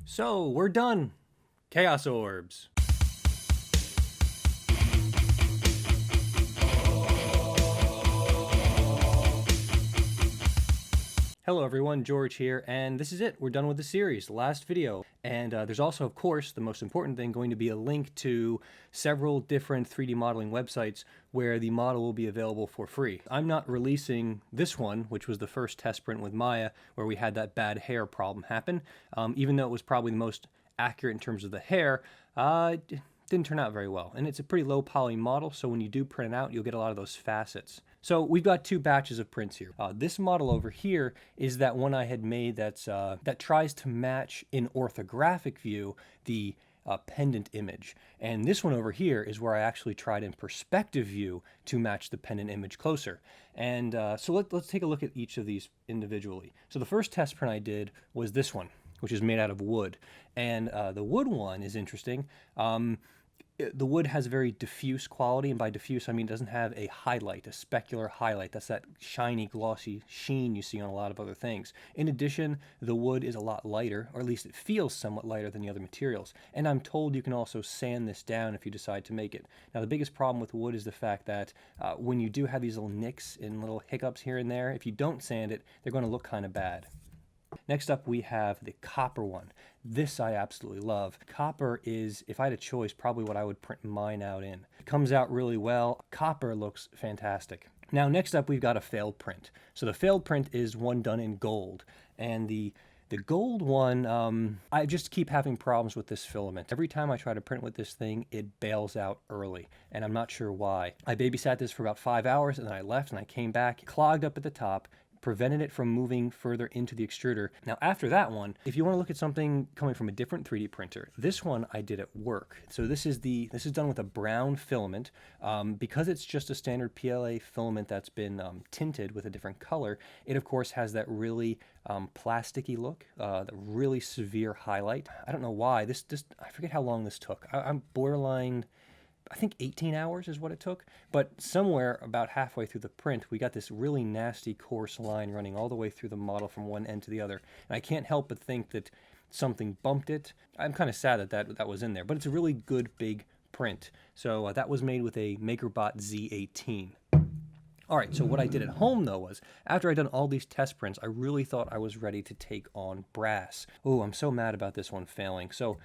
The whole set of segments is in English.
So, we're done. Chaos Orbs. Hello everyone, George here, and this is it. We're done with the series, the last video. And there's also, of course, the most important thing, going to be a link to several different 3D modeling websites where the model will be available for free. I'm not releasing this one, which was the first test print with Maya, where we had that bad hair problem happen. Even though it was probably the most accurate in terms of the hair, it didn't turn out very well. And it's a pretty low poly model, so when you do print it out, you'll get a lot of those facets. So we've got two batches of prints here. This model over here is that one I had made that tries to match in orthographic view the pendant image. And this one over here is where I actually tried in perspective view to match the pendant image closer. And so let's take a look at each of these individually. So the first test print I did was this one, which is made out of wood. And the wood one is interesting. The wood has a very diffuse quality, and by diffuse I mean it doesn't have a highlight, a specular highlight. That's that shiny, glossy sheen you see on a lot of other things. In addition, the wood is a lot lighter, or at least it feels somewhat lighter than the other materials. And I'm told you can also sand this down if you decide to make it. Now the biggest problem with wood is the fact that when you do have these little nicks and little hiccups here and there, if you don't sand it, they're going to look kind of bad. Next up, we have the copper one. This I absolutely love. Copper is, if I had a choice, probably what I would print mine out in. It comes out really well. Copper looks fantastic. Now, next up, we've got a failed print. So the failed print is one done in gold. And the gold one, I just keep having problems with this filament. Every time I try to print with this thing, it bails out early, and I'm not sure why. I babysat this for about 5 hours, and then I left, and I came back, clogged up at the top, prevented it from moving further into the extruder. Now after that one, if you want to look at something coming from a different 3D printer, this one I did at work. So this is done with a brown filament. Because it's just a standard PLA filament that's been tinted with a different color, it of course has that really plasticky look, the really severe highlight. I don't know why. I forget how long this took. I'm borderline, I think 18 hours is what it took, but somewhere about halfway through the print, we got this really nasty coarse line running all the way through the model from one end to the other. And I can't help but think that something bumped it. I'm kind of sad that was in there, but it's a really good big print. So that was made with a Makerbot Z18. All right, so what I did at home though was, after I'd done all these test prints, I really thought I was ready to take on brass. Oh, I'm so mad about this one failing. So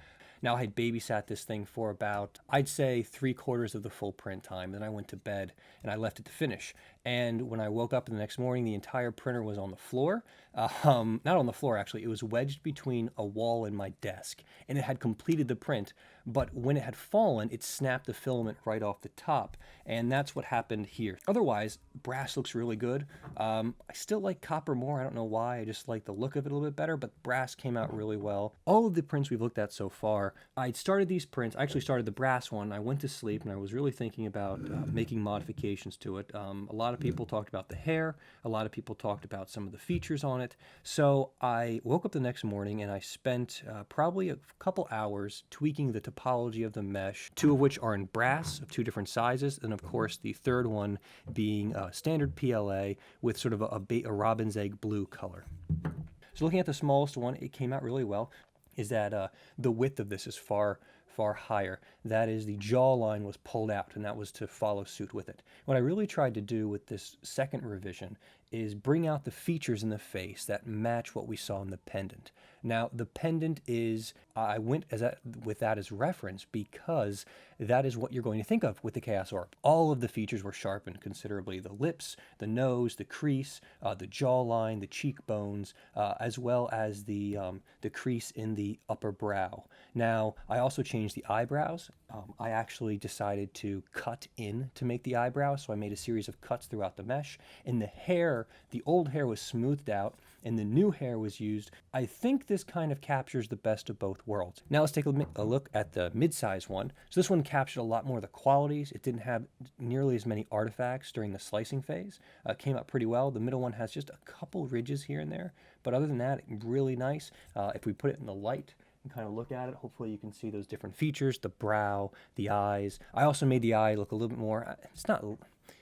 now I had babysat this thing for about, I'd say 3/4 of the full print time. Then I went to bed and I left it to finish. And when I woke up the next morning, the entire printer was on the floor. Not on the floor, actually. It was wedged between a wall and my desk. And it had completed the print, but when it had fallen, it snapped the filament right off the top. And that's what happened here. Otherwise, brass looks really good. I still like copper more. I don't know why. I just like the look of it a little bit better, but brass came out really well. All of the prints we've looked at so far, I'd started these prints. I actually started the brass one. I went to sleep and I was really thinking about making modifications to it. A lot of people talked about the hair. A lot of people talked about some of the features on it. So I woke up the next morning and I spent probably a couple hours tweaking the topology of the mesh, two of which are in brass of two different sizes, and of course the third one being standard PLA with sort of a robin's egg blue color. So looking at the smallest one, it came out really well. Is that the width of this is far higher. That is, the jawline was pulled out, and that was to follow suit with it. What I really tried to do with this second revision is bring out the features in the face that match what we saw in the pendant. Now, the pendant is, I went with that as reference because that is what you're going to think of with the Chaos Orb. All of the features were sharpened considerably. The lips, the nose, the crease, the jawline, the cheekbones, as well as the crease in the upper brow. Now, I also changed the eyebrows. I actually decided to cut in to make the eyebrows, so I made a series of cuts throughout the mesh. And the hair, the old hair was smoothed out, and the new hair was used. I think this kind of captures the best of both worlds. Now let's take a look at the mid-size one. So this one captured a lot more of the qualities. It didn't have nearly as many artifacts during the slicing phase. It came out pretty well. The middle one has just a couple ridges here and there, but other than that, really nice. If we put it in the light and kind of look at it, hopefully you can see those different features, the brow, the eyes. I also made the eye look a little bit more, it's not,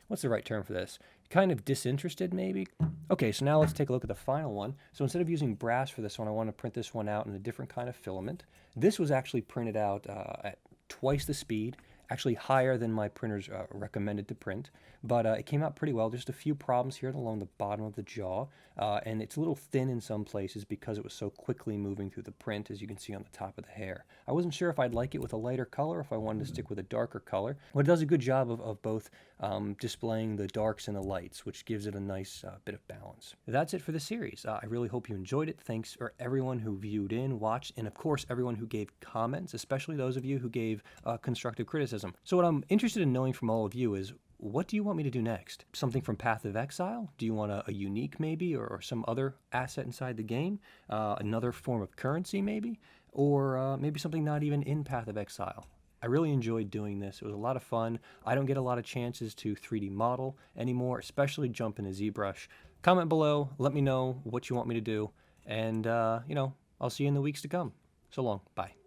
what's the right term for this? kind of disinterested maybe. Okay, so now let's take a look at the final one. So instead of using brass for this one, I want to print this one out in a different kind of filament. This was actually printed out at twice the speed, actually higher than my printer's recommended to print, but it came out pretty well. Just a few problems here along the bottom of the jaw, and it's a little thin in some places because it was so quickly moving through the print, as you can see on the top of the hair. I wasn't sure if I'd like it with a lighter color, if I wanted to stick with a darker color, but it does a good job of both displaying the darks and the lights, which gives it a nice bit of balance. That's it for the series. I really hope you enjoyed it. Thanks for everyone who viewed in, watched, and of course everyone who gave comments, especially those of you who gave constructive criticism. So what I'm interested in knowing from all of you is, what do you want me to do next? Something from Path of Exile? Do you want a unique maybe, or some other asset inside the game? Another form of currency maybe? Or maybe something not even in Path of Exile? I really enjoyed doing this. It was a lot of fun. I don't get a lot of chances to 3D model anymore, especially jump into ZBrush. Comment below, let me know what you want me to do, and you know, I'll see you in the weeks to come. So long, bye.